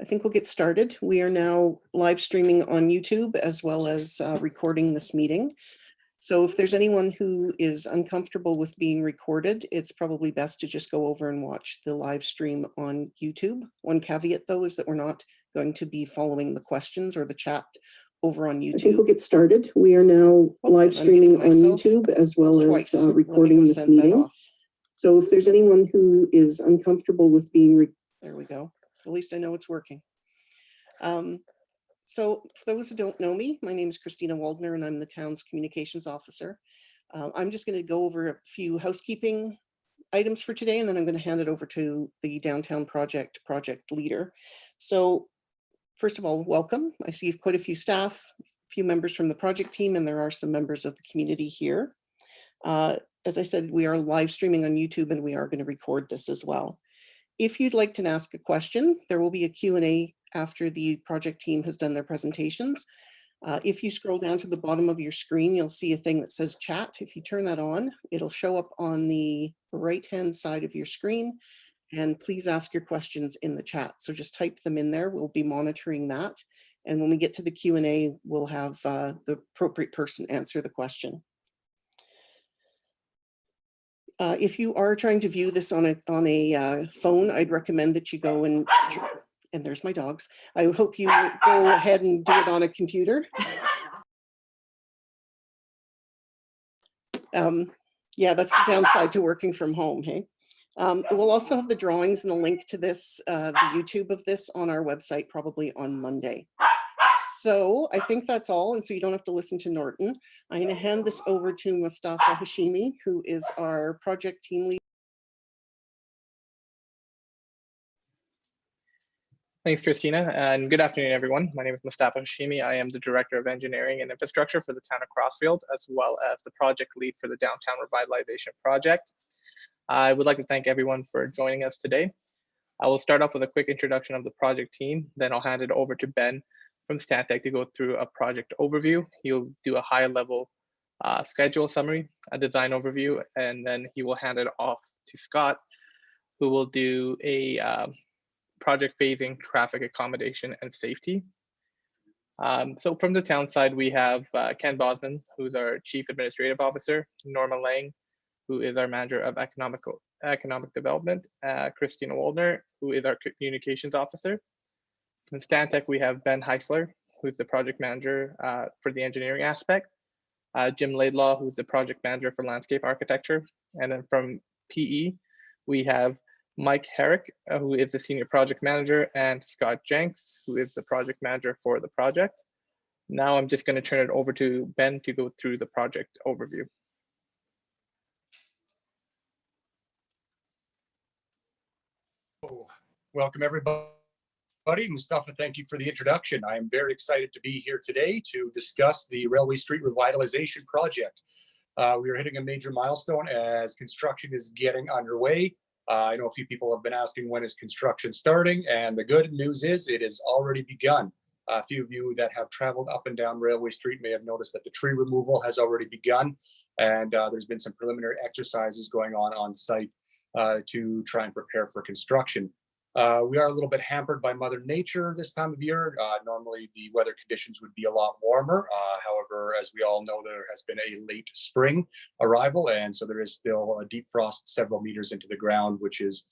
I think we'll get started. We are now live streaming on YouTube as well as recording this meeting. So if there's anyone who is uncomfortable with being recorded, it's probably best to just go over and watch the live stream on YouTube. One caveat though is that we're not going to be following the questions or the chat over on YouTube. I think we'll get started. We are now live streaming on YouTube as well as recording this meeting. So if there's anyone who is uncomfortable with being there we go. At least I know it's working. So for those who don't know me, my name is Christina Waldner and I'm the town's communications officer. I'm just going to go over a few housekeeping items for today, and then I'm going to hand it over to the downtown project leader. So first of all, welcome. I see quite a few staff, a few members from the project team, and there are some members of the community here. As I said, we are live streaming on YouTube and we are going to record this as well. If you'd like to ask a question, there will be a Q&A after the project team has done their presentations. If you scroll down to the bottom of your screen, you'll see a thing that says chat. If you turn that on, it'll show up on the right-hand side of your screen. And please ask your questions in the chat. So just type them in there. We'll be monitoring that. And when we get to the Q&A, we'll have the appropriate person answer the question. If you are trying to view this on a phone, I'd recommend that you go and there's my dogs. I hope you go ahead and do it on a computer. Yeah, that's the downside to working from home, hey? We'll also have the drawings and a link to this, the YouTube of this on our website, probably on Monday. So I think that's all, and so you don't have to listen to Norton. I'm going to hand this over to Mustafa Hashimi, who is our project team lead. Thanks, Christina, and good afternoon, everyone. My name is Mustafa Hashimi. I am the Director of Engineering and Infrastructure for the town of Crossfield, as well as the project lead for the Downtown Revitalization Project. I would like to thank everyone for joining us today. I will start off with a quick introduction of the project team, then I'll hand it over to Ben from Stantec to go through a project overview. He'll do a high-level schedule summary, a design overview, and then he will hand it off to Scott, who will do a project phasing, traffic accommodation, and safety. So from the town side, we have Ken Bosman, who's our Chief Administrative Officer, Norma Lang, who is our Manager of Economic Development, Christina Waldner, who is our Communications Officer. From Stantec, we have Ben Heisler, who's the project manager for the engineering aspect, Jim Laidlaw, who's the project manager for landscape architecture. And then from PE, we have Mike Herrick, who is the senior project manager, and Scott Jenks, who is the project manager for the project. Now I'm just going to turn it over to Ben to go through the project overview. Welcome, everybody. Mustafa, thank you for the introduction. I am very excited to be here today to discuss the Railway Street Revitalization Project. We are hitting a major milestone as construction is getting underway. I know a few people have been asking when is construction starting, and the good news is it has already begun. A few of you that have traveled up and down Railway Street may have noticed that the tree removal has already begun, and there's been some preliminary exercises going on site to try and prepare for construction. We are a little bit hampered by Mother Nature this time of year. Normally the weather conditions would be a lot warmer. However, as we all know, there has been a late spring arrival, and so there is still a deep frost several meters into the ground, which is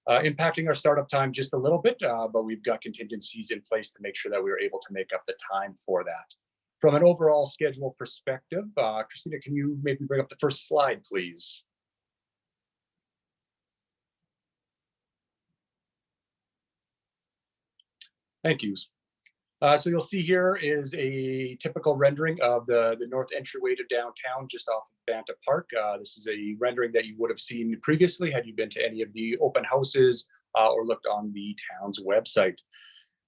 impacting our startup time just a little bit, but we've got contingencies in place to make sure that we are able to make up the time for that. From an overall schedule perspective, Christina, can you maybe bring up the first slide, please? Thank you. So you'll see here is a typical rendering of the north entryway to downtown just off of Banta Park. This is a rendering that you would have seen previously had you been to any of the open houses or looked on the town's website.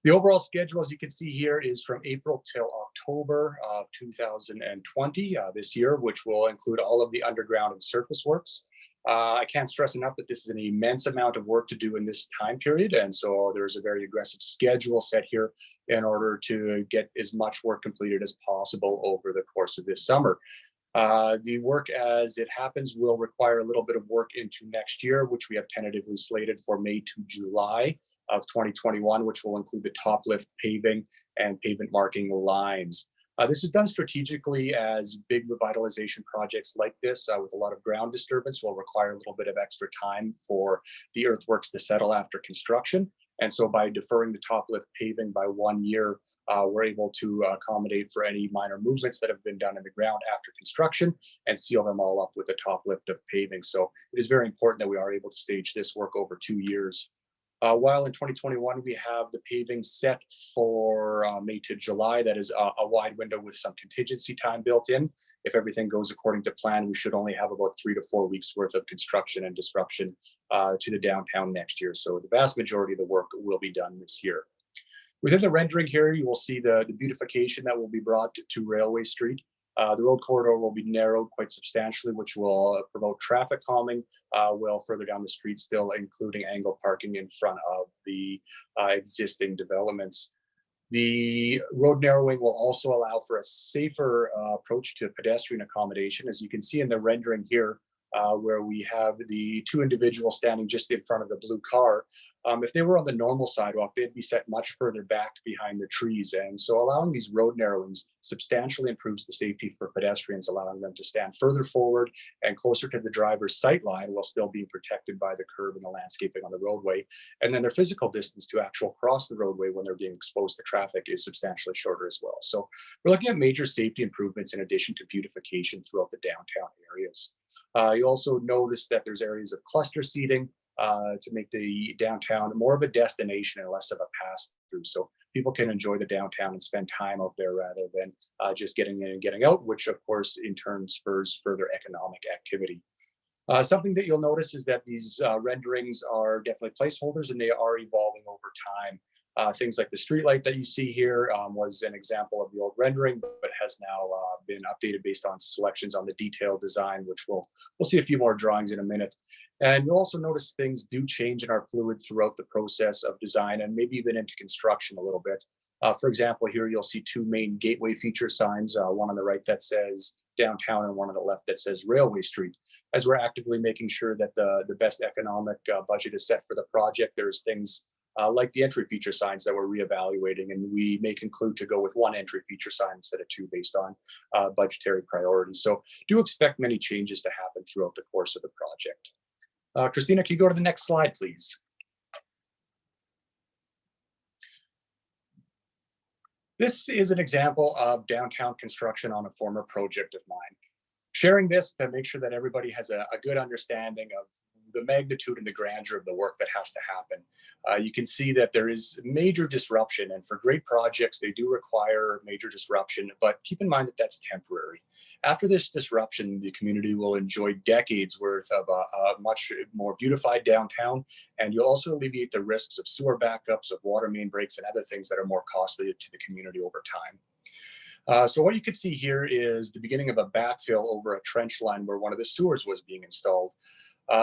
The overall schedule, as you can see here, is from April till October of 2020 this year, which will include all of the underground and surface works. I can't stress enough that this is an immense amount of work to do in this time period, and so there's a very aggressive schedule set here in order to get as much work completed as possible over the course of this summer. The work as it happens will require a little bit of work into next year, which we have tentatively slated for May to July of 2021, which will include the top lift paving and pavement marking lines. This is done strategically, as big revitalization projects like this with a lot of ground disturbance will require a little bit of extra time for the earthworks to settle after construction. And so by deferring the top lift paving by 1 year, we're able to accommodate for any minor movements that have been done in the ground after construction and seal them all up with a top lift of paving. So it is very important that we are able to stage this work over 2 years. While in 2021, we have the paving set for May to July. That is a wide window with some contingency time built in. If everything goes according to plan, we should only have about 3 to 4 weeks worth of construction and disruption to the downtown next year. So the vast majority of the work will be done this year. Within the rendering here, you will see the beautification that will be brought to Railway Street. The road corridor will be narrowed quite substantially, which will promote traffic calming well further down the street, still including angle parking in front of the existing developments. The road narrowing will also allow for a safer approach to pedestrian accommodation. As you can see in the rendering here, where we have the 2 individuals standing just in front of the blue car. If they were on the normal sidewalk, they'd be set much further back behind the trees. And so allowing these road narrowings substantially improves the safety for pedestrians, allowing them to stand further forward and closer to the driver's sight line while still being protected by the curb and the landscaping on the roadway. And then their physical distance to actual cross the roadway when they're being exposed to traffic is substantially shorter as well. So we're looking at major safety improvements in addition to beautification throughout the downtown areas. You also notice that there's areas of cluster seating to make the downtown more of a destination and less of a pass through. So people can enjoy the downtown and spend time out there rather than just getting in and getting out, which of course in turn spurs further economic activity. Something that you'll notice is that these renderings are definitely placeholders and they are evolving over time. Things like the streetlight that you see here was an example of the old rendering, but has now been updated based on selections on the detailed design, which we'll see a few more drawings in a minute. And you'll also notice things do change and are fluid throughout the process of design and maybe even into construction a little bit. For example, here you'll see 2 main gateway feature signs, one on the right that says downtown and one on the left that says Railway Street. As we're actively making sure that the best economic budget is set for the project, there's things like the entry feature signs that we're reevaluating, and we may conclude to go with 1 entry feature sign instead of 2 based on budgetary priorities. So do expect many changes to happen throughout the course of the project. Christina, can you go to the next slide, please? This is an example of downtown construction on a former project of mine. Sharing this to make sure that everybody has a good understanding of the magnitude and the grandeur of the work that has to happen. You can see that there is major disruption, and for great projects, they do require major disruption, but keep in mind that that's temporary. After this disruption, the community will enjoy decades worth of a much more beautified downtown, and you'll also alleviate the risks of sewer backups, of water main breaks, and other things that are more costly to the community over time. So what you can see here is the beginning of a backfill over a trench line where one of the sewers was being installed.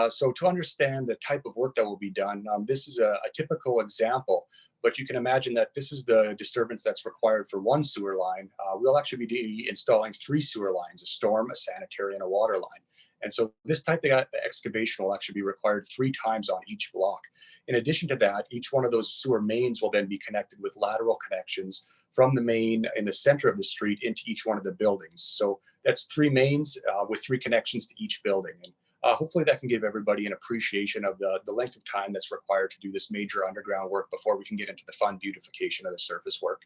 So to understand the type of work that will be done, this is a typical example, but you can imagine that this is the disturbance that's required for 1 sewer line. We'll actually be installing 3 sewer lines, a storm, a sanitary, and a water line. And so this type of excavation will actually be required 3 times on each block. In addition to that, each one of those sewer mains will then be connected with lateral connections from the main in the center of the street into each one of the buildings. So that's 3 mains with 3 connections to each building. And hopefully that can give everybody an appreciation of the length of time that's required to do this major underground work before we can get into the fun beautification of the surface work.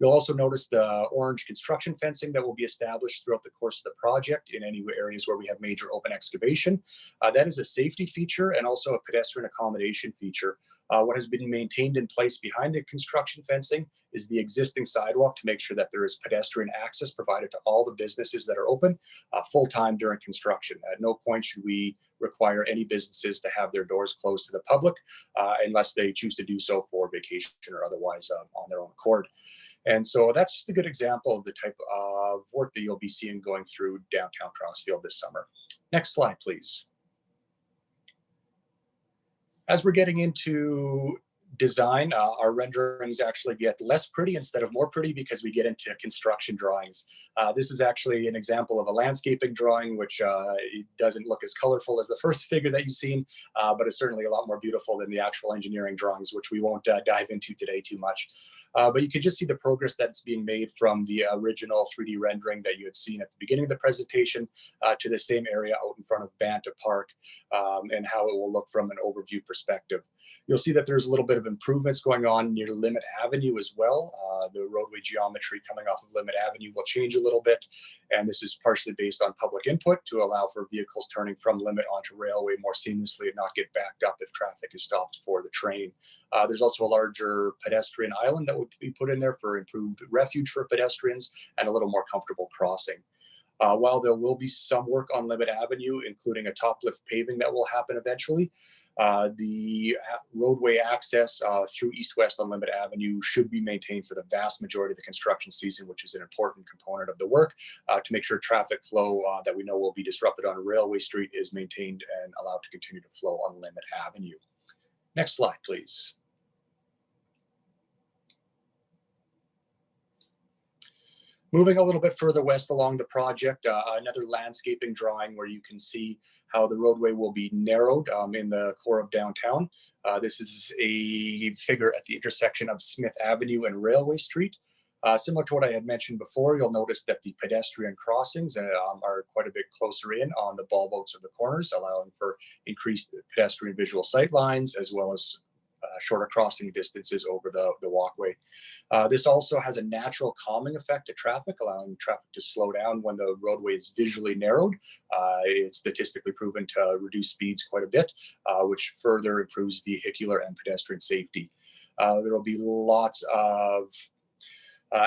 You'll also notice the orange construction fencing that will be established throughout the course of the project in any areas where we have major open excavation. That is a safety feature and also a pedestrian accommodation feature. What has been maintained in place behind the construction fencing is the existing sidewalk to make sure that there is pedestrian access provided to all the businesses that are open full-time during construction. At no point should we require any businesses to have their doors closed to the public unless they choose to do so for vacation or otherwise on their own accord. And so that's just a good example of the type of work that you'll be seeing going through downtown Crossfield this summer. Next slide, please. As we're getting into design, our renderings actually get less pretty instead of more pretty because we get into construction drawings. This is actually an example of a landscaping drawing, which it doesn't look as colorful as the first figure that you've seen, but it's certainly a lot more beautiful than the actual engineering drawings, which we won't dive into today too much. But you can just see the progress that's being made from the original 3D rendering that you had seen at the beginning of the presentation to the same area out in front of Banta Park, and how it will look from an overview perspective. You'll see that there's a little bit of improvements going on near Limit Avenue as well. The roadway geometry coming off of Limit Avenue will change a little bit, and this is partially based on public input to allow for vehicles turning from Limit onto Railway more seamlessly and not get backed up if traffic is stopped for the train. There's also a larger pedestrian island that would be put in there for improved refuge for pedestrians and a little more comfortable crossing. While there will be some work on Limit Avenue, including a top lift paving that will happen eventually, the roadway access through east-west on Limit Avenue should be maintained for the vast majority of the construction season, which is an important component of the work to make sure traffic flow that we know will be disrupted on Railway Street is maintained and allowed to continue to flow on Limit Avenue. Next slide, please. Moving a little bit further west along the project, another landscaping drawing where you can see how the roadway will be narrowed in the core of downtown. This is a figure at the intersection of Smith Avenue and Railway Street. Similar to what I had mentioned before, you'll notice that the pedestrian crossings are quite a bit closer in on the bulb outs of the corners, allowing for increased pedestrian visual sight lines as well as shorter crossing distances over the walkway. This also has a natural calming effect to traffic, allowing traffic to slow down when the roadway is visually narrowed. It's statistically proven to reduce speeds quite a bit, which further improves vehicular and pedestrian safety. There will be lots of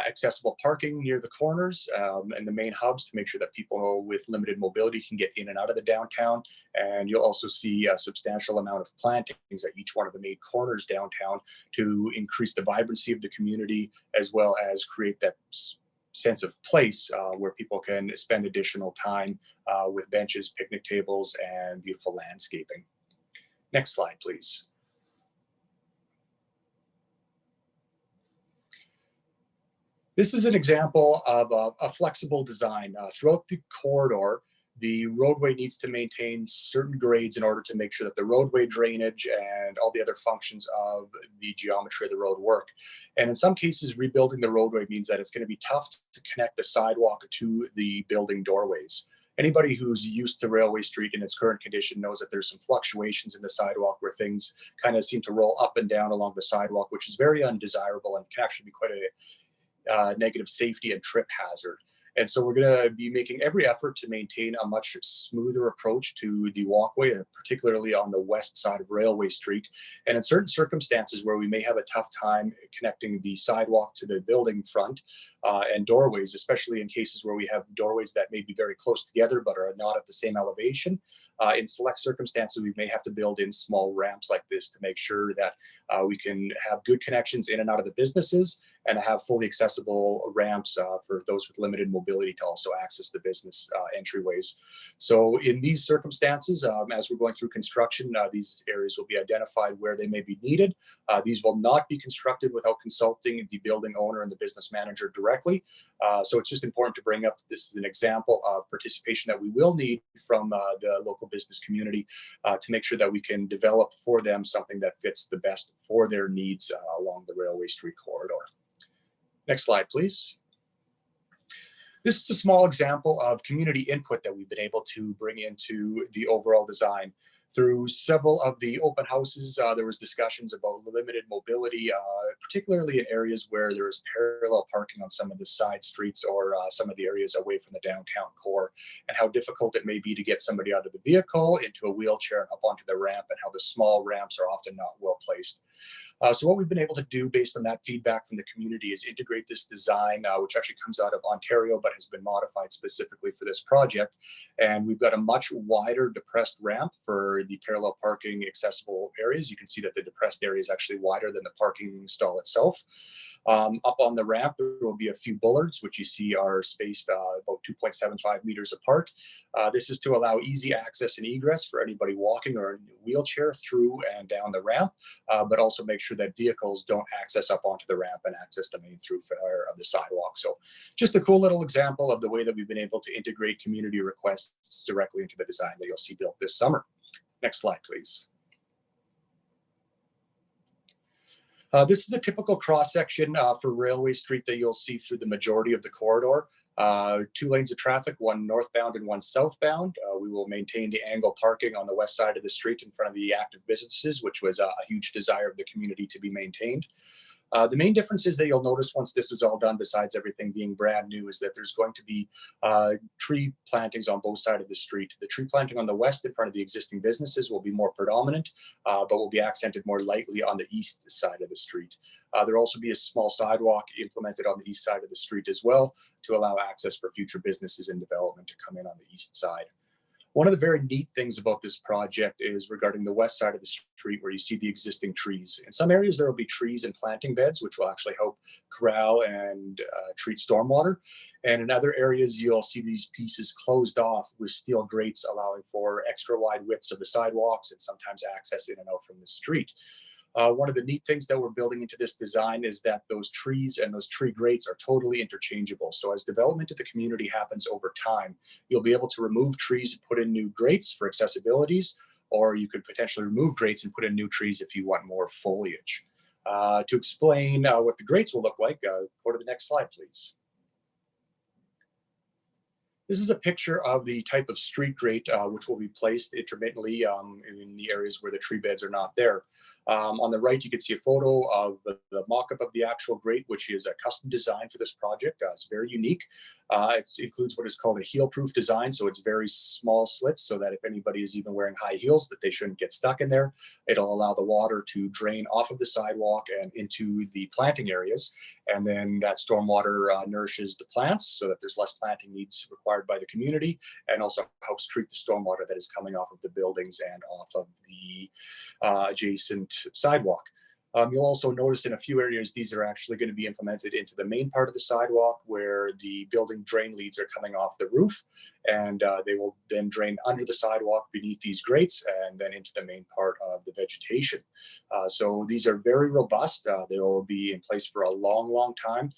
accessible parking near the corners and the main hubs to make sure that people with limited mobility can get in and out of the downtown. And you'll also see a substantial amount of plantings at each one of the main corners downtown to increase the vibrancy of the community, as well as create that sense of place where people can spend additional time with benches, picnic tables, and beautiful landscaping. Next slide, please. This is an example of a flexible design. Throughout the corridor, the roadway needs to maintain certain grades in order to make sure that the roadway drainage and all the other functions of the geometry of the road work. And in some cases, rebuilding the roadway means that it's going to be tough to connect the sidewalk to the building doorways. Anybody who's used to Railway Street in its current condition knows that there's some fluctuations in the sidewalk where things kind of seem to roll up and down along the sidewalk, which is very undesirable and can actually be quite a negative safety and trip hazard. And so we're going to be making every effort to maintain a much smoother approach to the walkway, particularly on the west side of Railway Street. And in certain circumstances where we may have a tough time connecting the sidewalk to the building front and doorways, especially in cases where we have doorways that may be very close together but are not at the same elevation. In select circumstances, we may have to build in small ramps like this to make sure that we can have good connections in and out of the businesses and have fully accessible ramps for those with limited mobility to also access the business entryways. So in these circumstances, as we're going through construction, these areas will be identified where they may be needed. These will not be constructed without consulting the building owner and the business manager directly. So it's just important to bring up that this is an example of participation that we will need from the local business community to make sure that we can develop for them something that fits the best for their needs along the Railway Street corridor. Next slide, please. This is a small example of community input that we've been able to bring into the overall design. Through several of the open houses, there was discussions about limited mobility, particularly in areas where there is parallel parking on some of the side streets or some of the areas away from the downtown core, and how difficult it may be to get somebody out of the vehicle into a wheelchair and up onto the ramp, and how the small ramps are often not well placed. So what we've been able to do based on that feedback from the community is integrate this design, which actually comes out of Ontario, but has been modified specifically for this project. And we've got a much wider depressed ramp for the parallel parking accessible areas. You can see that the depressed area is actually wider than the parking stall install itself. Up on the ramp, there will be a few bollards, which you see are spaced about 2.75 meters apart. This is to allow easy access and egress for anybody walking or in a wheelchair through and down the ramp, but also make sure that vehicles don't access up onto the ramp and access the main thoroughfare of the sidewalk. So just a cool little example of the way that we've been able to integrate community requests directly into the design that you'll see built this summer. Next slide, please. This is a typical cross-section for Railway Street that you'll see through the majority of the corridor. 2 lanes of traffic, one northbound and one southbound. We will maintain the angle parking on the west side of the street in front of the active businesses, which was a huge desire of the community to be maintained. The main differences that you'll notice once this is all done, besides everything being brand new, is that there's going to be tree plantings on both sides of the street. The tree planting on the west in front of the existing businesses will be more predominant, but will be accented more lightly on the east side of the street. There will also be a small sidewalk implemented on the east side of the street as well to allow access for future businesses and development to come in on the east side. One of the very neat things about this project is regarding the west side of the street where you see the existing trees. In some areas, there will be trees and planting beds, which will actually help corral and treat stormwater. And in other areas, you'll see these pieces closed off with steel grates, allowing for extra wide widths of the sidewalks and sometimes access in and out from the street. One of the neat things that we're building into this design is that those trees and those tree grates are totally interchangeable. So as development of the community happens over time, you'll be able to remove trees and put in new grates for accessibilities, or you could potentially remove grates and put in new trees if you want more foliage. To explain what the grates will look like, go to the next slide, please. This is a picture of the type of street grate which will be placed intermittently in the areas where the tree beds are not there. On the right, you can see a photo of the mock-up of the actual grate, which is a custom design for this project. It's very unique. It includes what is called a heel-proof design, so it's very small slits so that if anybody is even wearing high heels, that they shouldn't get stuck in there. It'll allow the water to drain off of the sidewalk and into the planting areas, and then that stormwater nourishes the plants so that there's less planting needs required by the community, and also helps treat the stormwater that is coming off of the buildings and off of the adjacent sidewalk. You'll also notice in a few areas, these are actually going to be implemented into the main part of the sidewalk where the building drain leads are coming off the roof, and they will then drain under the sidewalk beneath these grates and then into the main part of the vegetation. So these are very robust. They will be in place for a long, long time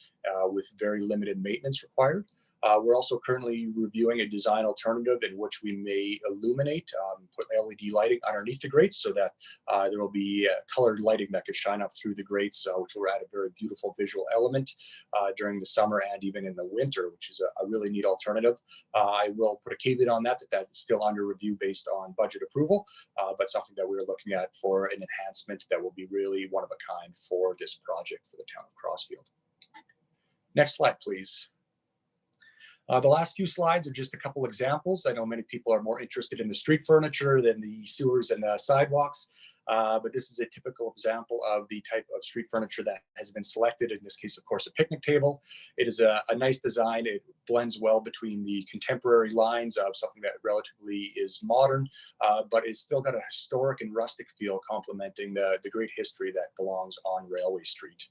with very limited maintenance required. We're also currently reviewing a design alternative in which we may illuminate, put LED lighting underneath the grates so that there will be colored lighting that could shine up through the grates, which will add a very beautiful visual element during the summer and even in the winter, which is a really neat alternative. I will put a caveat on that is still under review based on budget approval, but something that we're looking at for an enhancement that will be really one of a kind for this project for the town of Crossfield. Next slide, please. The last few slides are just a couple examples. I know many people are more interested in the street furniture than the sewers and the sidewalks, but this is a typical example of the type of street furniture that has been selected. In this case, of course, a picnic table. It is a nice design. It blends well between the contemporary lines of something that relatively is modern, but it's still got a historic and rustic feel, complementing the great history that belongs on Railway Street.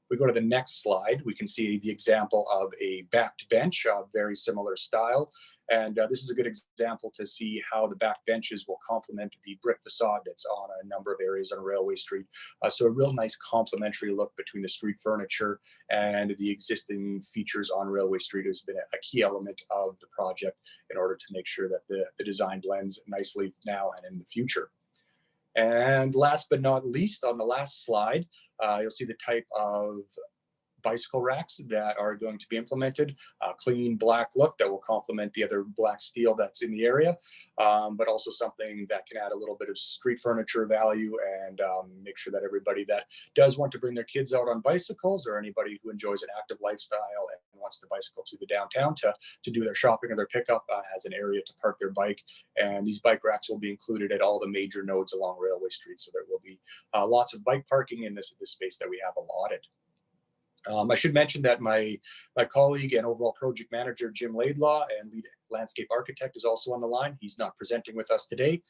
We go to the next slide, we can see the example of a backed bench, very similar style. And this is a good example to see how the back benches will complement the brick facade that's on a number of areas on Railway Street. So a real nice complementary look between the street furniture and the existing features on Railway Street has been a key element of the project in order to make sure that the design blends nicely now and in the future. And last but not least, on the last slide, you'll see the type of bicycle racks that are going to be implemented, a clean black look that will complement the other black steel that's in the area, but also something that can add a little bit of street furniture value and make sure that everybody that does want to bring their kids out on bicycles, or anybody who enjoys an active lifestyle and wants to bicycle to the downtown to do their shopping or their pickup, has an area to park their bike. And these bike racks will be included at all the major nodes along Railway Street, so there will be lots of bike parking in this space that we have allotted. I should mention that my colleague and overall project manager, Jim Laidlaw, and lead landscape architect is also on the line. He's not presenting with us today,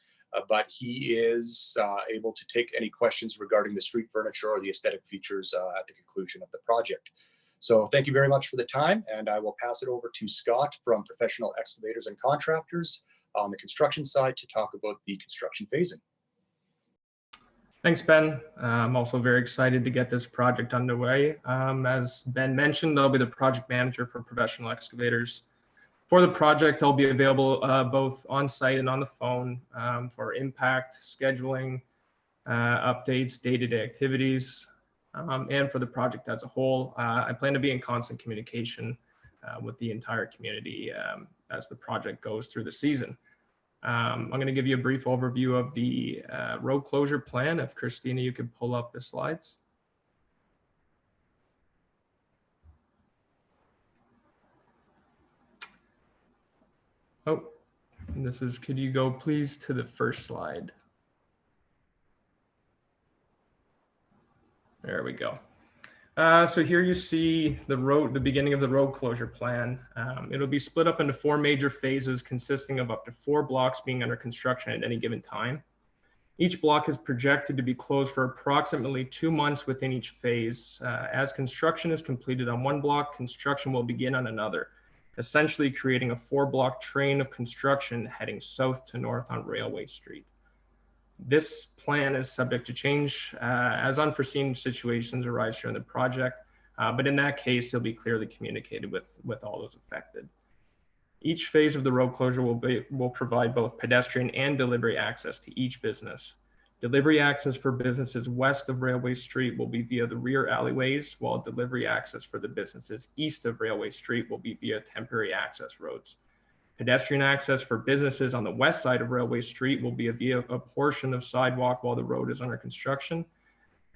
but he is able to take any questions regarding the street furniture or the aesthetic features at the conclusion of the project. So thank you very much for the time, and I will pass it over to Scott from Professional Excavators and Contractors on the construction side to talk about the construction phasing. Thanks, Ben. I'm also very excited to get this project underway. As Ben mentioned, I'll be the project manager for Professional Excavators. For the project, I'll be available both on site and on the phone for impact, scheduling, updates, day-to-day activities, and for the project as a whole. I plan to be in constant communication with the entire community as the project goes through the season. I'm going to give you a brief overview of the road closure plan. If Christina, you could pull up the slides. Oh, this is, could you go please to the first slide? There we go. So here you see the beginning of the road closure plan. It'll be split up into 4 major phases consisting of up to 4 blocks being under construction at any given time. Each block is projected to be closed for approximately 2 months within each phase. As construction is completed on one block, construction will begin on another, essentially creating a 4-block train of construction heading south to north on Railway Street. This plan is subject to change as unforeseen situations arise during the project, but in that case, it'll be clearly communicated with all those affected. Each phase of the road closure will provide both pedestrian and delivery access to each business. Delivery access for businesses west of Railway Street will be via the rear alleyways, while delivery access for the businesses east of Railway Street will be via temporary access roads. Pedestrian access for businesses on the west side of Railway Street will be via a portion of sidewalk while the road is under construction,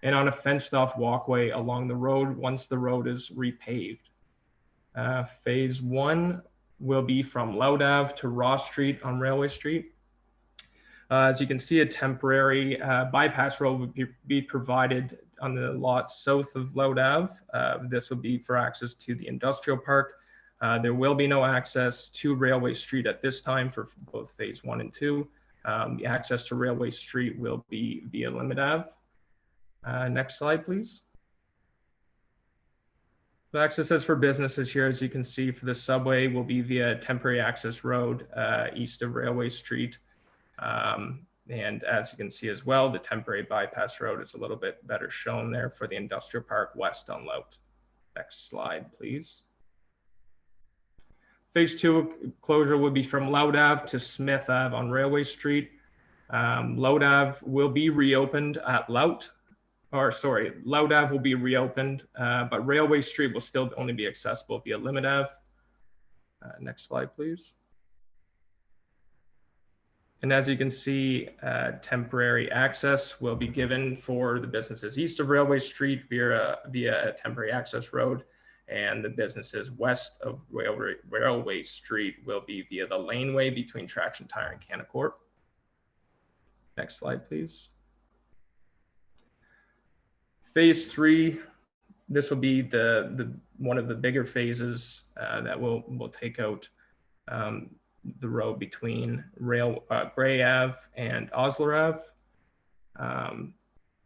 and on a fenced off walkway along the road once the road is repaved. Phase 1 will be from Loud Ave to Ross Street on Railway Street. As you can see, a temporary bypass road would be provided on the lot south of Loud Ave. This will be for access to the industrial park. There will be no access to Railway Street at this time for both phase 1 and 2. The access to Railway Street will be via Limit Ave. Next slide, please. The access for businesses here, as you can see, for the subway will be via temporary access road east of Railway Street. And as you can see as well, the temporary bypass road is a little bit better shown there for the industrial park west on Lout. Next slide, please. Phase 2 closure would be from Loud Ave to Smith Ave on Railway Street. Loud Ave will be reopened at Loud Ave will be reopened, but Railway Street will still only be accessible via Limit Ave. Next slide, please. And as you can see, temporary access will be given for the businesses east of Railway Street via a temporary access road, and the businesses west of Railway Street will be via the laneway between Traction Tire and Canaccord. Next slide, please. Phase 3, this will be one of the bigger phases that will take out the road between Gray Ave and Osler Ave,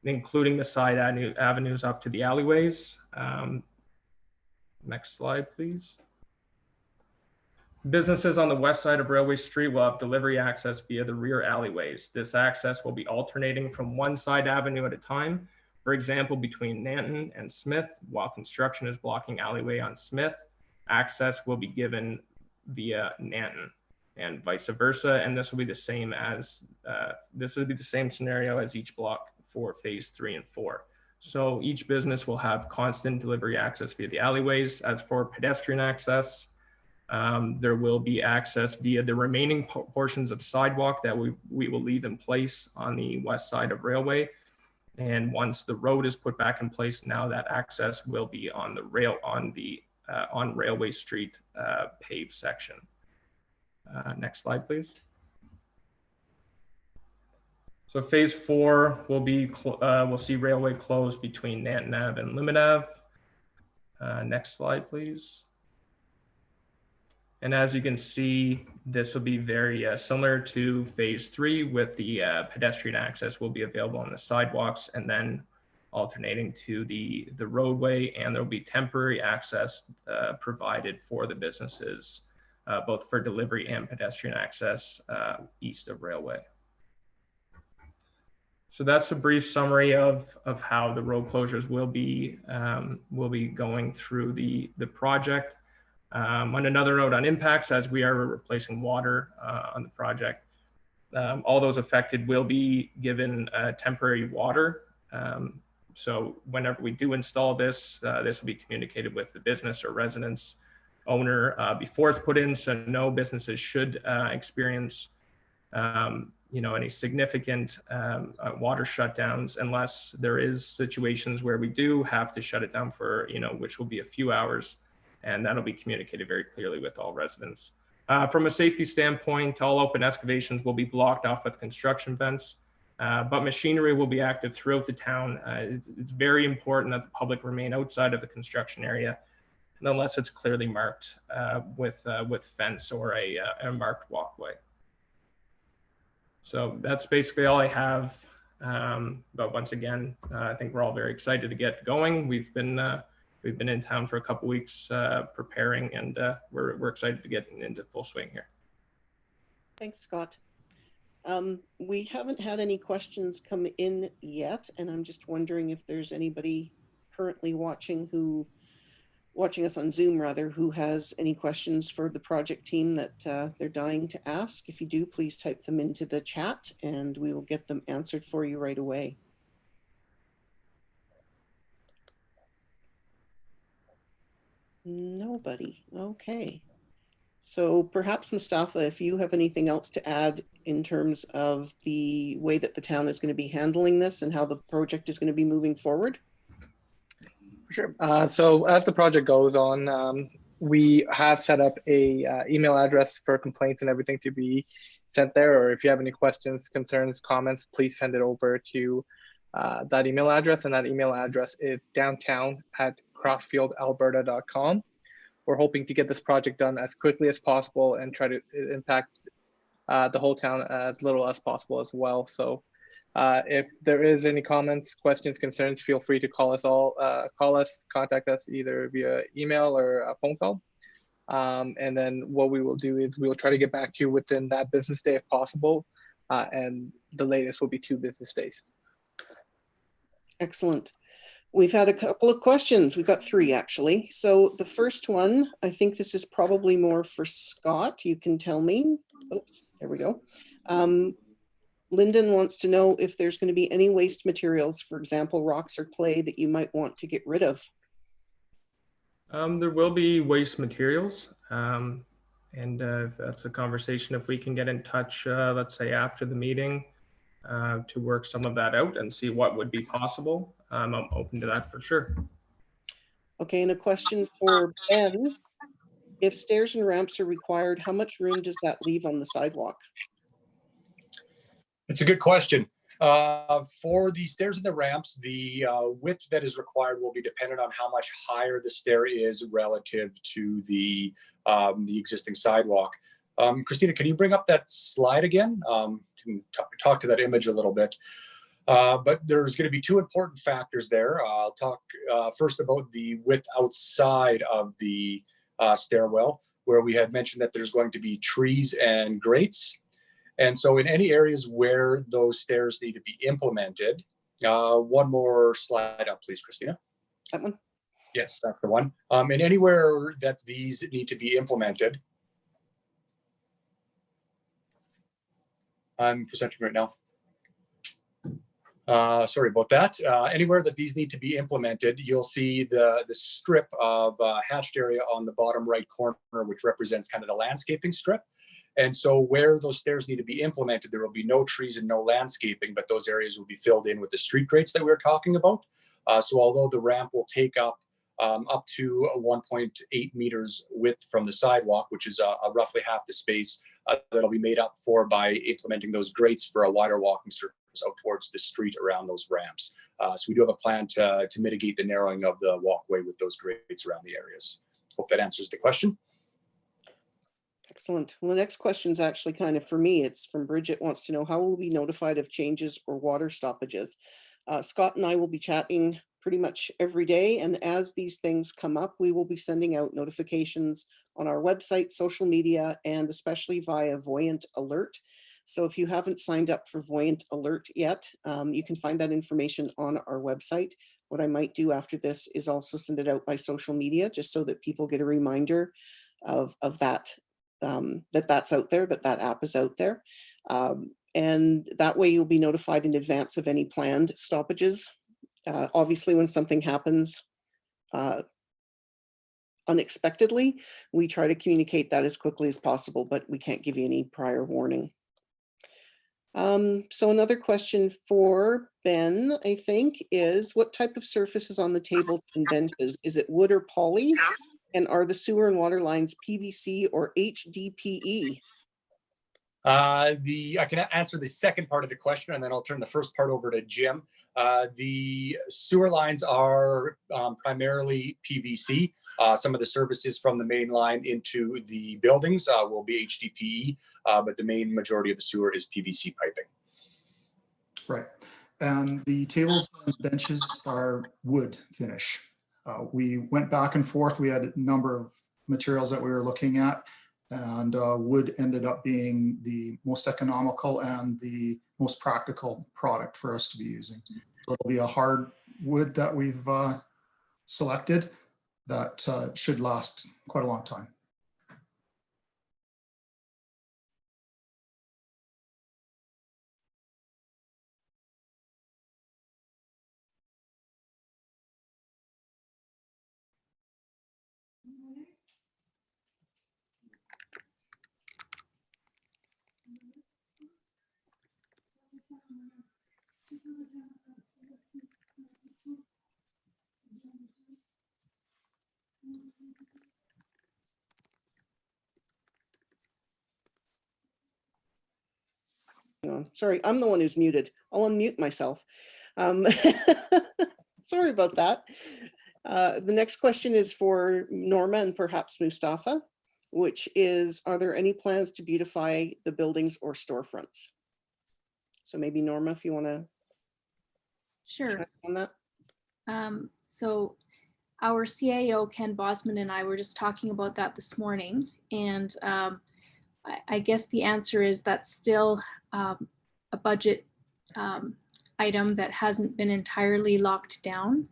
including the side avenues up to the alleyways. Next slide, please. Businesses on the west side of Railway Street will have delivery access via the rear alleyways. This access will be alternating from one side avenue at a time. For example, between Nanton and Smith, while construction is blocking alleyway on Smith, access will be given via Nanton and vice versa. And this will be the same scenario as each block for phase 3 and 4. So each business will have constant delivery access via the alleyways. As for pedestrian access, there will be access via the remaining portions of sidewalk that we will leave in place on the west side of Railway. And once the road is put back in place, now that access will be on on Railway Street paved section. Next slide, please. So phase 4 will see Railway closed between Nanton Ave and Limit Ave. Next slide, please. And as you can see, this will be very similar to phase 3, with the pedestrian access will be available on the sidewalks and then alternating to the roadway, and there will be temporary access provided for the businesses, both for delivery and pedestrian access east of Railway. So that's a brief summary of how the road closures will be going through the project. On another note on impacts, as we are replacing water on the project, all those affected will be given temporary water. So whenever we do install this, this will be communicated with the business or residence owner before it's put in. So no businesses should experience any significant water shutdowns, unless there is situations where we do have to shut it down for, which will be a few hours. And that'll be communicated very clearly with all residents. From a safety standpoint, all open excavations will be blocked off with construction vents, but machinery will be active throughout the town. It's very important that the public remain outside of the construction area, unless it's clearly marked with fence or a marked walkway. So that's basically all I have. But once again, I think we're all very excited to get going. We've been in town for a couple weeks preparing, and we're excited to get into full swing here. Thanks, Scott. We haven't had any questions come in yet, and I'm just wondering if there's anybody currently watching us on Zoom rather, who has any questions for the project team that they're dying to ask. If you do, please type them into the chat and we will get them answered for you right away. Nobody. Okay. So perhaps, Mustafa, if you have anything else to add in terms of the way that the town is going to be handling this and how the project is going to be moving forward. Sure. So as the project goes on, we have set up a email address for complaints and everything to be sent there. Or if you have any questions, concerns, comments, please send it over to that email address. And that email address is downtown@crossfieldalberta.com. We're hoping to get this project done as quickly as possible and try to impact the whole town as little as possible as well. So if there is any comments, questions, concerns, feel free to call us, contact us either via email or a phone call. And then what we will do is we will try to get back to you within that business day if possible. And the latest will be 2 business days. Excellent. We've had a couple of questions. We've got 3 actually. So the first one, I think this is probably more for Scott. You can tell me. Oops, there we go. Lyndon wants to know if there's going to be any waste materials, for example, rocks or clay, that you might want to get rid of. There will be waste materials. And if that's a conversation, if we can get in touch, let's say after the meeting, to work some of that out and see what would be possible. I'm open to that for sure. Okay, and a question for Ben. If stairs and ramps are required, how much room does that leave on the sidewalk? It's a good question. For the stairs and the ramps, the width that is required will be dependent on how much higher the stair is relative to the existing sidewalk. Christina, can you bring up that slide again? Can talk to that image a little bit. But there's going to be 2 important factors there. I'll talk first about the width outside of the stairwell, where we had mentioned that there's going to be trees and grates. And so in any areas where those stairs need to be implemented, one more slide up, please, Christina. That one? Yes, that's the one. And anywhere that these need to be implemented, I'm presenting right now. Sorry about that. Anywhere that these need to be implemented, you'll see the strip of hatched area on the bottom right corner, which represents kind of the landscaping strip. And so where those stairs need to be implemented, there will be no trees and no landscaping, but those areas will be filled in with the street grates that we were talking about. So although the ramp will take up to 1.8 meters width from the sidewalk, which is roughly half the space, that'll be made up for by implementing those grates for a wider walking surface out towards the street around those ramps. So we do have a plan to mitigate the narrowing of the walkway with those grades around the areas. Hope that answers the question. Excellent. Well, the next question is actually kind of for me. It's from Bridget, wants to know how will we be notified of changes or water stoppages? Scott and I will be chatting pretty much every day. And as these things come up, we will be sending out notifications on our website, social media, and especially via Voyant Alert. So if you haven't signed up for Voyant Alert yet, you can find that information on our website. What I might do after this is also send it out by social media, just so that people get a reminder of that. That's out there, that app is out there. And that way you'll be notified in advance of any planned stoppages. Obviously, when something happens unexpectedly, we try to communicate that as quickly as possible, but we can't give you any prior warning. So another question for Ben, I think, is what type of surface is on the tables and benches? Is it wood or poly? And are the sewer and water lines PVC or HDPE? I can answer the second part of the question, and then I'll turn the first part over to Jim. The sewer lines are primarily PVC. Some of the services from the main line into the buildings will be HDPE, but the main majority of the sewer is PVC piping. Right. And the tables and benches are wood finish. We went back and forth. We had a number of materials that we were looking at, and wood ended up being the most economical and the most practical product for us to be using. So it'll be a hard wood that we've selected that should last quite a long time. Oh, sorry, I'm the one who's muted. I'll unmute myself. Sorry about that. The next question is for Norma and perhaps Mustafa, which is, are there any plans to beautify the buildings or storefronts? So maybe Norma, if you want to Sure. on that. So our CAO, Ken Bosman, and I were just talking about that this morning. And I guess the answer is that's still a budget item that hasn't been entirely locked down.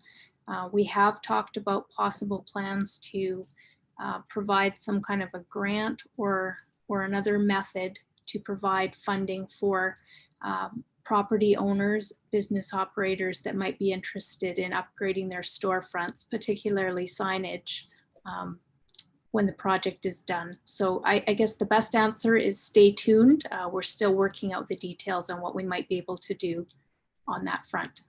We have talked about possible plans to provide some kind of a grant or another method to provide funding for property owners, business operators that might be interested in upgrading their storefronts, particularly signage, when the project is done. So I guess the best answer is stay tuned. We're still working out the details on what we might be able to do on that front.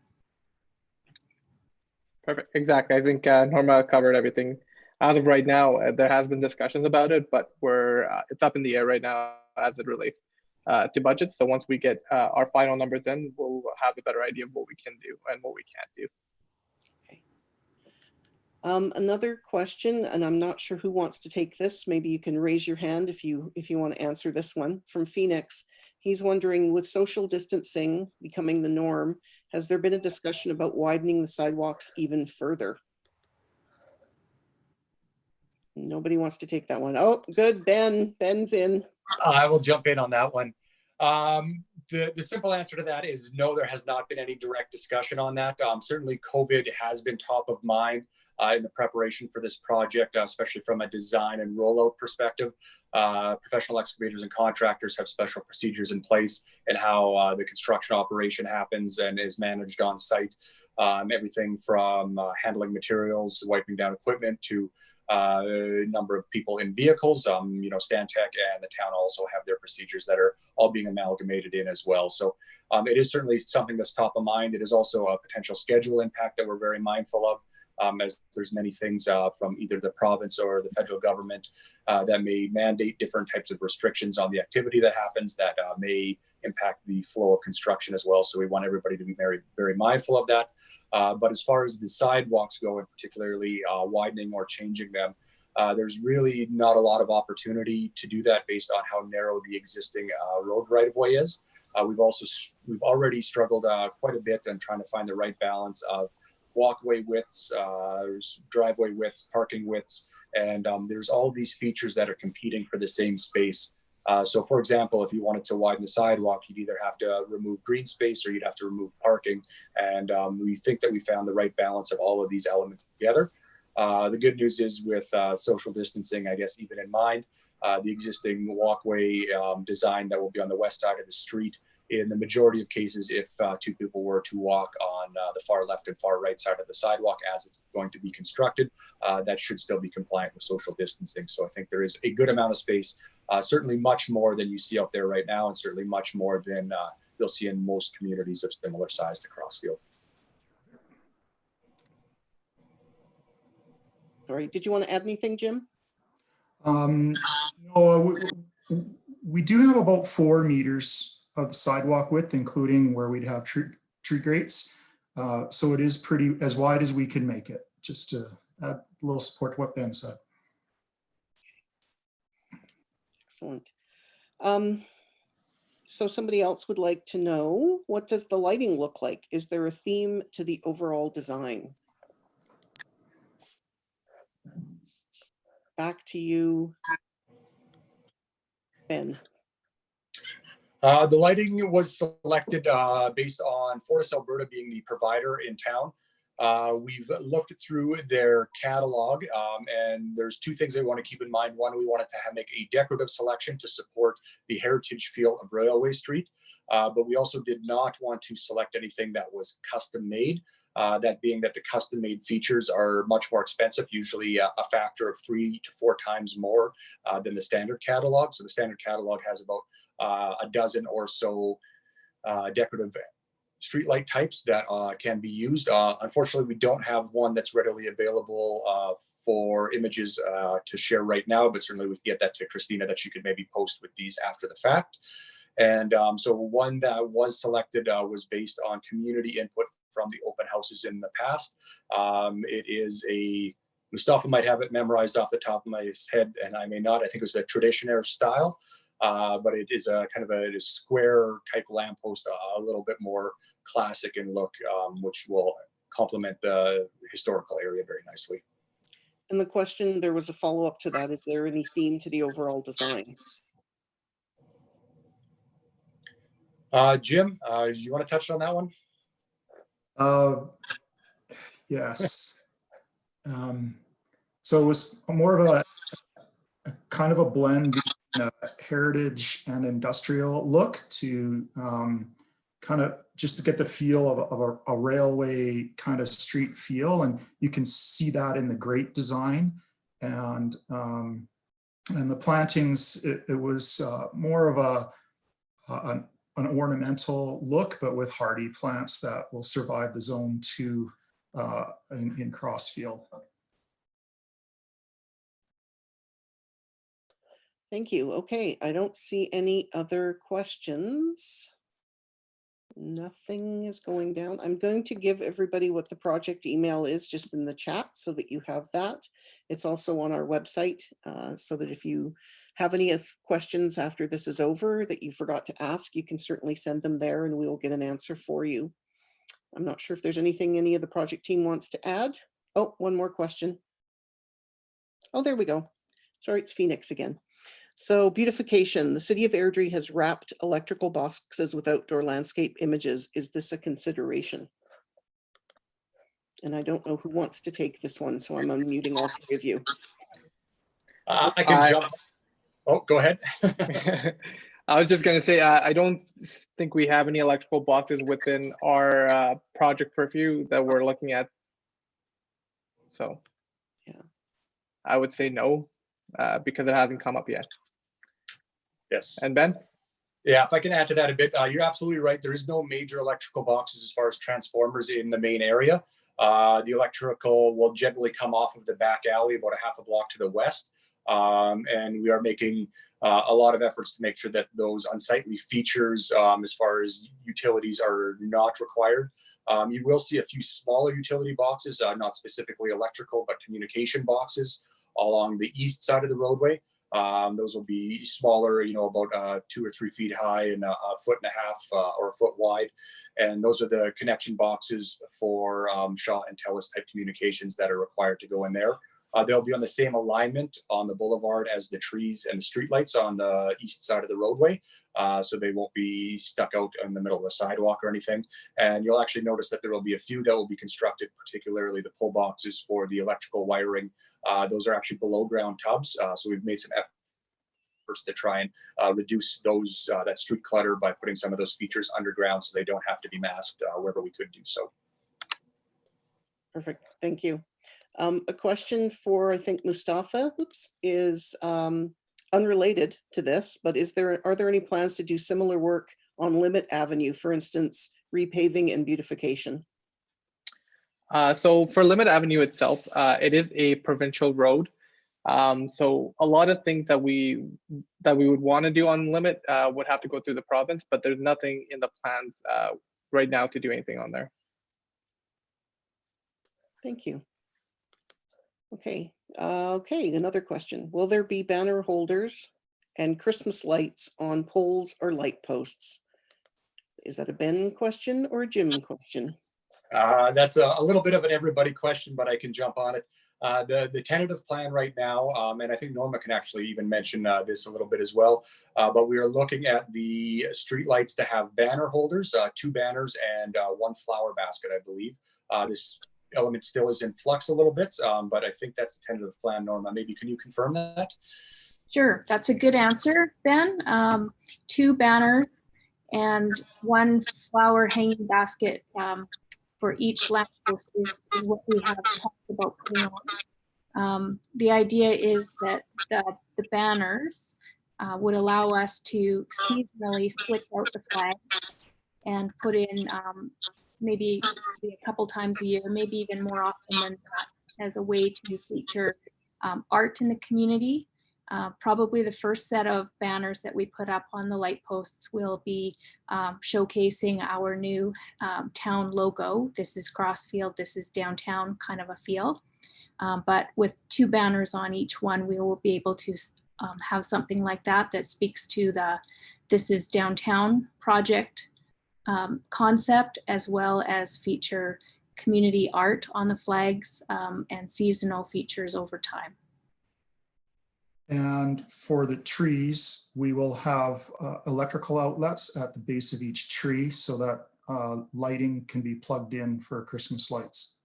Perfect. Exactly. I think Norma covered everything. As of right now, there has been discussions about it, but it's up in the air right now as it relates to budget. So once we get our final numbers in, we'll have a better idea of what we can do and what we can't do. Another question, and I'm not sure who wants to take this. Maybe you can raise your hand if you want to answer this one. From Phoenix, he's wondering, with social distancing becoming the norm, has there been a discussion about widening the sidewalks even further? Nobody wants to take that one. Oh, good, Ben's in. I will jump in on that one. The simple answer to that is no, there has not been any direct discussion on that. Certainly COVID has been top of mind in the preparation for this project, especially from a design and rollout perspective. Professional excavators and contractors have special procedures in place and how the construction operation happens and is managed on site. Everything from handling materials, wiping down equipment, to a number of people in vehicles. Stantec and the town also have their procedures that are all being amalgamated in as well. So it is certainly something that's top of mind. It is also a potential schedule impact that we're very mindful of. as there's many things from either the province or the federal government that may mandate different types of restrictions on the activity that happens that may impact the flow of construction as well. So we want everybody to be very, very mindful of that. But as far as the sidewalks go, and particularly widening or changing them, there's really not a lot of opportunity to do that based on how narrow the existing road right of way is. We've already struggled quite a bit in trying to find the right balance of walkway widths, driveway widths, parking widths, and there's all these features that are competing for the same space. So for example, if you wanted to widen the sidewalk, you'd either have to remove green space or you'd have to remove parking. And we think that we found the right balance of all of these elements together. The good news is with social distancing, I guess, even in mind, the existing walkway design that will be on the west side of the street, in the majority of cases, if two people were to walk on the far left and far right side of the sidewalk as it's going to be constructed, that should still be compliant with social distancing. So I think there is a good amount of space, certainly much more than you see out there right now, and certainly much more than you'll see in most communities of similar size to Crossfield. All right, did you want to add anything, Jim? No, we do have about 4 meters of sidewalk width, including where we'd have tree grates. So it is pretty as wide as we can make it, just to add a little support to what Ben said. Excellent. So somebody else would like to know, what does the lighting look like? Is there a theme to the overall design? Back to you, Ben. The lighting was selected based on Fortis Alberta being the provider in town. We've looked through their catalog, and there's 2 things they want to keep in mind. One, we wanted to make a decorative selection to support the heritage feel of Railway Street, but we also did not want to select anything that was custom made. That being that the custom made features are much more expensive, usually a factor of 3 to 4 times more than the standard catalog. So the standard catalog has about a dozen or so decorative streetlight types that can be used. Unfortunately, we don't have one that's readily available for images to share right now, but certainly we can get that to Christina, that she could maybe post with these after the fact. And so one that was selected was based on community input from the open houses in the past. It is Mustafa might have it memorized off the top of my head, and I may not. I think it was a traditionary style. But it is a kind of a square type lamppost, a little bit more classic in look, which will complement the historical area very nicely. And the question, there was a follow-up to that. Is there any theme to the overall design? Jim, you want to touch on that one? Yes. So it was more of a kind of a blend between a heritage and industrial look to kind of just to get the feel of a railway kind of street feel. And you can see that in the grate design and the plantings. It was more of an ornamental look, but with hardy plants that will survive the zone 2 in Crossfield. Thank you. Okay, I don't see any other questions. Nothing is going down. I'm going to give everybody what the project email is just in the chat so that you have that. It's also on our website, so that if you have any questions after this is over that you forgot to ask, you can certainly send them there and we will get an answer for you. I'm not sure if there's anything any of the project team wants to add. Oh, one more question. Oh, there we go. Sorry, it's Phoenix again. So beautification, the city of Airdrie has wrapped electrical boxes with outdoor landscape images. Is this a consideration? And I don't know who wants to take this one, so I'm unmuting all 3 of you. I can jump. Oh, go ahead. I was just going to say, I don't think we have any electrical boxes within our project purview that we're looking at. So yeah, I would say no, because it hasn't come up yet. Yes. And Ben? Yeah, if I can add to that a bit, you're absolutely right. There is no major electrical boxes as far as transformers in the main area. The electrical will generally come off of the back alley about a half a block to the west. And we are making a lot of efforts to make sure that those unsightly features, as far as utilities, are not required. You will see a few smaller utility boxes, not specifically electrical, but communication boxes along the east side of the roadway. Those will be smaller, about 2 or 3 feet high and a foot and a half or a foot wide. And those are the connection boxes for Shaw and TELUS type communications that are required to go in there. They'll be on the same alignment on the boulevard as the trees and the streetlights on the east side of the roadway. So they won't be stuck out in the middle of the sidewalk or anything. And you'll actually notice that there will be a few that will be constructed, particularly the pull boxes for the electrical wiring. Those are actually below ground tubs. So we've made some efforts to try and reduce those that street clutter by putting some of those features underground so they don't have to be masked wherever we could do so. Perfect. Thank you. A question for, I think, Mustafa, is unrelated to this, but are there any plans to do similar work on Limit Avenue, for instance, repaving and beautification? So for Limit Avenue itself, it is a provincial road. So a lot of things that we would want to do on Limit would have to go through the province, but there's nothing in the plans right now to do anything on there. Thank you. Okay. Another question. Will there be banner holders and Christmas lights on poles or light posts? Is that a Ben question or a Jim question? That's a little bit of an everybody question, but I can jump on it. The tentative plan right now, and I think Norma can actually even mention this a little bit as well, but we are looking at the street lights to have banner holders, 2 banners and 1 flower basket, I believe. This element still is in flux a little bit, but I think that's the tentative plan. Norma, maybe can you confirm that? Sure, that's a good answer, Ben. 2 banners and 1 flower hanging basket for each lamppost is what we have talked about putting on. The idea is that the banners would allow us to seasonally switch out the flags and put in maybe a couple times a year, maybe even more often than that, as a way to feature art in the community. Probably the first set of banners that we put up on the light posts will be showcasing our new town logo. This is Crossfield, this is downtown kind of a feel. But with 2 banners on each one, we will be able to have something like that speaks to the This is Downtown project concept, as well as feature community art on the flags and seasonal features over time. And for the trees, we will have electrical outlets at the base of each tree so that lighting can be plugged in for Christmas lights.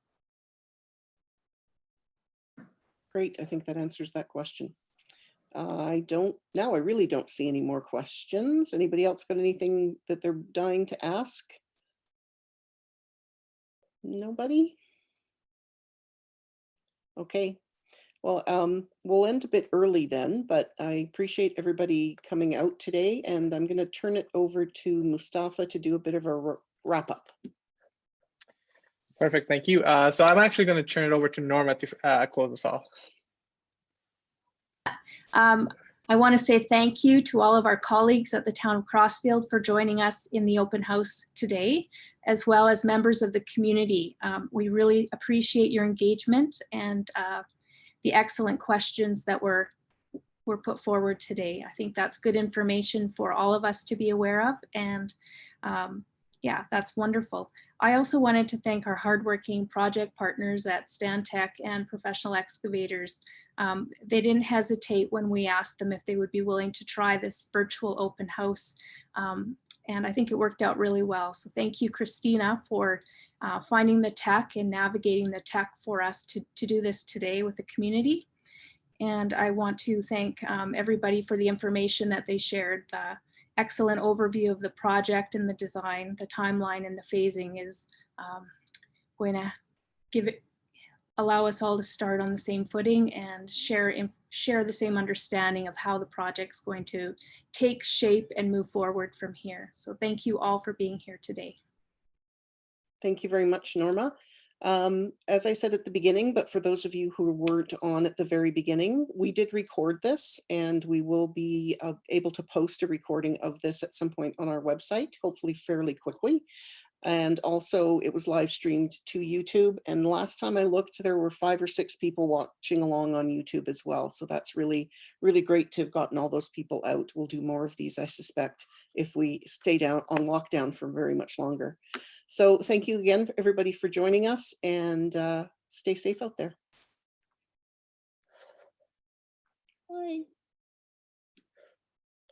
Great, I think that answers that question. I really don't see any more questions. Anybody else got anything that they're dying to ask? Nobody? Okay. Well, we'll end a bit early then, but I appreciate everybody coming out today, and I'm going to turn it over to Mustafa to do a bit of a wrap up. Perfect, thank you. So I'm actually going to turn it over to Norma to close us off. I want to say thank you to all of our colleagues at the Town of Crossfield for joining us in the open house today, as well as members of the community. We really appreciate your engagement and the excellent questions that were put forward today. I think that's good information for all of us to be aware of, and yeah, that's wonderful. I also wanted to thank our hardworking project partners at Stantec and Professional Excavators. They didn't hesitate when we asked them if they would be willing to try this virtual open house. And I think it worked out really well. So thank you, Christina, for finding the tech and navigating the tech for us to do this today with the community. And I want to thank everybody for the information that they shared. The excellent overview of the project and the design, the timeline and the phasing is going to allow us all to start on the same footing and share the same understanding of how the project's going to take shape and move forward from here. So thank you all for being here today. Thank you very much, Norma. As I said at the beginning, but for those of you who weren't on at the very beginning, we did record this, and we will be able to post a recording of this at some point on our website, hopefully fairly quickly. And also it was live streamed to YouTube. And last time I looked, there were 5 or 6 people watching along on YouTube as well. So that's really, really great to have gotten all those people out. We'll do more of these, I suspect, if we stay down on lockdown for very much longer. So thank you again, everybody, for joining us, and stay safe out there. Bye.